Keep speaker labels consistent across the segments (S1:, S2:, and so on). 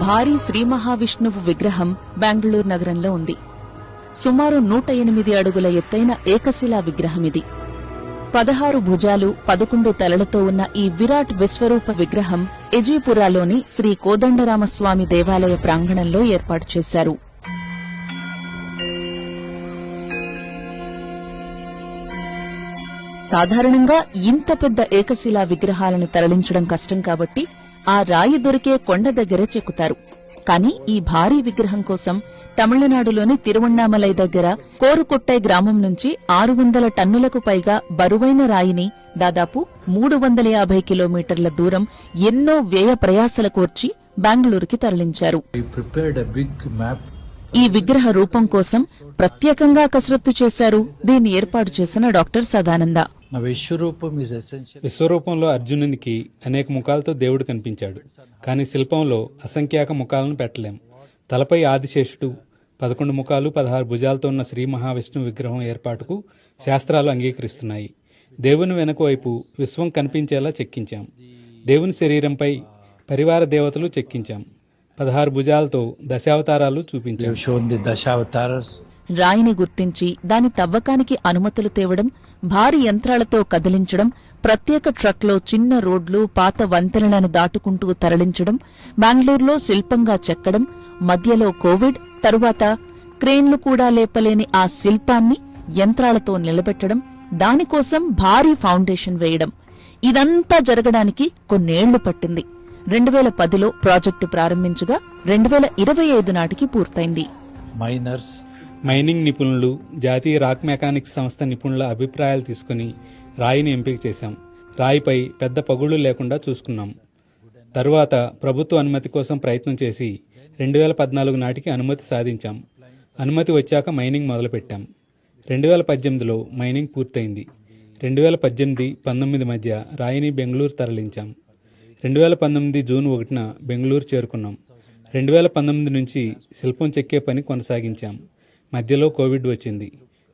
S1: భారీ శ్రీ మహావిష్ణువు విగ్రహం బెంగళూరు నగరంలో ఉంది. సుమారు 108 అడుగుల ఎత్తైన ఏకశిలా విగ్రహమిది. 16 భుజాలు 11 తలలతో ఉన్న ఈ విరాట్ విశ్వరూప విగ్రహం ఎజీపురాలోని శ్రీ కోదండరామస్వామి దేవాలయ ప్రాంగణంలో ఏర్పాటు చేశారు. సాధారణంగా ఇంత పెద్ద ఏకశిలా విగ్రహాలను తరలించడం కష్టం కాబట్టి ఆ రాయి దొరికే కొండ దగ్గరే చెక్కుతారు. కానీ ఈ భారీ విగ్రహం కోసం తమిళనాడులోని తిరువణ్ణామలై దగ్గర కోరుకొట్టై గ్రామం నుంచి 600 టన్నులకు పైగా బరువైన రాయిని దాదాపు 350 కిలోమీటర్ల దూరం ఎన్నో వ్యయ ప్రయాసల కోర్చి బెంగళూరుకి తరలించారు. ఈ విగ్రహ రూపం కోసం ప్రత్యేకంగా కసరత్తు చేశారు దీన్ని ఏర్పాటు చేసిన డాక్టర్ సదానంద.
S2: విశ్వరూపంలో అర్జునునికి అనేక ముఖాలతో దేవుడు కనిపించాడు. కానీ శిల్పంలో అసంఖ్యాక ముఖాలను పెట్టలేం. తలపై ఆదిశేషుడు, 11 ముఖాలు 16 భుజాలతో ఉన్న శ్రీ మహావిష్ణువు విగ్రహం ఏర్పాటుకు శాస్త్రాలు అంగీకరిస్తున్నాయి. దేవుని వెనుక వైపు విశ్వం కనిపించేలా చెక్కించాం. దేవుని శరీరంపై పరివార దేవతలు చెక్కించాం. 16 భుజాలతో దశావతారాలు చూపించాం.
S1: రాయిని గుర్తించి దాని తవ్వకానికి అనుమతులు తేవడం, భారీ యంత్రాలతో కదిలించడం, ప్రత్యేక ట్రక్లో చిన్న రోడ్లు, పాత వంతెనలను దాటుకుంటూ తరలించడం, బెంగళూరులో శిల్పంగా చెక్కడం, మధ్యలో కోవిడ్, తరువాత క్రేన్లు కూడా లేపలేని ఆ శిల్పాన్ని యంత్రాలతో నిలబెట్టడం, దానికోసం భారీ ఫౌండేషన్ వేయడం, ఇదంతా జరగడానికి కొన్నేళ్లు పట్టింది. 2010లో ప్రాజెక్టు ప్రారంభించగా 2025 నాటికి పూర్తయింది.
S2: మైనింగ్ నిపుణులు, జాతీయ రాక్ మెకానిక్స్ సంస్థ నిపుణుల అభిప్రాయాలు తీసుకుని రాయిని ఎంపిక చేశాం. రాయిపై పెద్ద పగుళ్లు లేకుండా చూసుకున్నాం. తరువాత ప్రభుత్వ అనుమతి కోసం ప్రయత్నం చేసి 2014 నాటికి అనుమతి సాధించాం. అనుమతి వచ్చాక మైనింగ్ మొదలుపెట్టాం. 2018లో మైనింగ్ పూర్తయింది. 2018-19 మధ్య రాయిని బెంగళూరు తరలించాం. 2019 జూన్ 1న బెంగళూరు చేరుకున్నాం. 2019 నుంచి శిల్పం చెక్కే పని కొనసాగించాం. మధ్యలో కోవిడ్ వచ్చింది.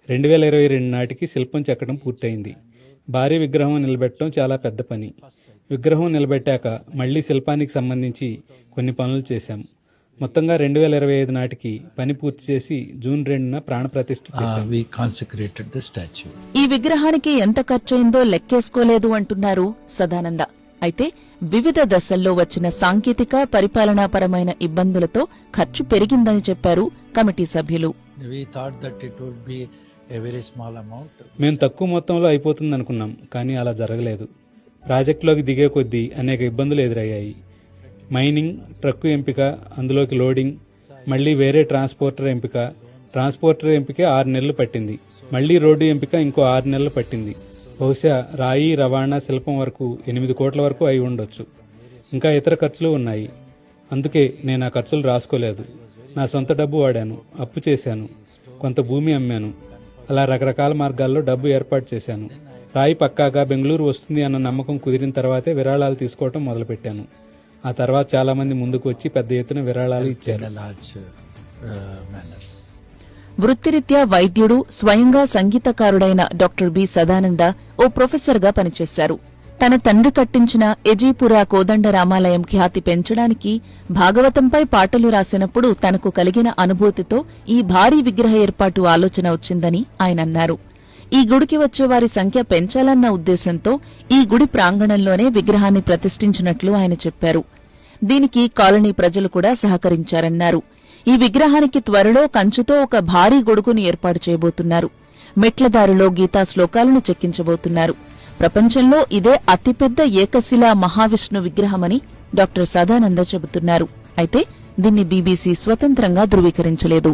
S2: 2022 నాటికి శిల్పం చెక్కడం పూర్తయింది. భారీ విగ్రహం నిలబెట్టడం చాలా పెద్ద పని. విగ్రహం నిలబెట్టాక మళ్లీ శిల్పానికి సంబంధించి కొన్ని పనులు చేశాం. మొత్తంగా 2025 నాటికి పని పూర్తి చేసి జూన్ 2న ప్రాణప్రతిష్ఠ చేశాం.
S1: ఈ విగ్రహానికి ఎంత ఖర్చయిందో లెక్కేసుకోలేదు అంటున్నారు సదానంద. అయితే వివిధ దశల్లో వచ్చిన సాంకేతిక, పరిపాలనాపరమైన ఇబ్బందులతో ఖర్చు పెరిగిందని చెప్పారు కమిటీ సభ్యులు.
S2: మేము తక్కువ మొత్తంలో అయిపోతుందనుకున్నాం, కానీ అలా జరగలేదు. ప్రాజెక్టులోకి దిగే కొద్దీ అనేక ఇబ్బందులు ఎదురయ్యాయి. మైనింగ్, ట్రక్కు ఎంపిక, అందులోకి లోడింగ్, మళ్లీ వేరే ట్రాన్స్పోర్టర్ ఎంపిక 6 నెలలు పట్టింది. మళ్లీ రోడ్డు ఎంపిక ఇంకో 6 నెలలు పట్టింది. బహుశా రాయి, రవాణా, శిల్పం వరకు 8 కోట్ల వరకు అయి ఉండొచ్చు. ఇంకా ఇతర ఖర్చులు ఉన్నాయి. అందుకే నేను ఆ ఖర్చులు రాసుకోలేదు. నా సొంత డబ్బు వాడాను, అప్పు చేశాను, కొంత భూమి అమ్మాను. అలా రకరకాల మార్గాల్లో డబ్బు ఏర్పాటు చేశాను. రాయి పక్కాగా బెంగళూరు వస్తుంది అన్న నమ్మకం కుదిరిన తర్వాతే విరాళాలు తీసుకోవటం మొదలుపెట్టాను. ఆ తర్వాత చాలా మంది ముందుకు వచ్చి పెద్ద ఎత్తున విరాళాలు ఇచ్చారు.
S1: వృత్తిరీత్యా వైద్యుడు, స్వయంగా సంగీతకారుడైన డాక్టర్ బి సదానంద ఓ ప్రొఫెసర్గా పనిచేశారు. తన తండ్రి కట్టించిన ఎజీపురా కోదండరామాలయం ఖ్యాతి పెంచడానికి భాగవతంపై పాటలు రాసినప్పుడు తనకు కలిగిన అనుభూతితో ఈ భారీ విగ్రహ ఏర్పాటు ఆలోచన వచ్చిందని ఆయన అన్నారు. ఈ గుడికి వచ్చేవారి సంఖ్య పెంచాలన్న ఉద్దేశంతో ఈ గుడి ప్రాంగణంలోనే విగ్రహాన్ని ప్రతిష్ఠించినట్లు ఆయన చెప్పారు. దీనికి కాలనీ ప్రజలు కూడా సహకరించారన్నారు. ఈ విగ్రహానికి త్వరలో కంచుతో ఒక భారీ గొడుగును ఏర్పాటు చేయబోతున్నారు. మెట్లదారిలో గీతా శ్లోకాలను చెక్కించబోతున్నారు. ప్రపంచంలో ఇదే అతిపెద్ద ఏకశిలా మహావిష్ణు విగ్రహమని డాక్టర్ సదానంద చెబుతున్నారు. అయితే దీన్ని బీబీసీ స్వతంత్రంగా ధృవీకరించలేదు.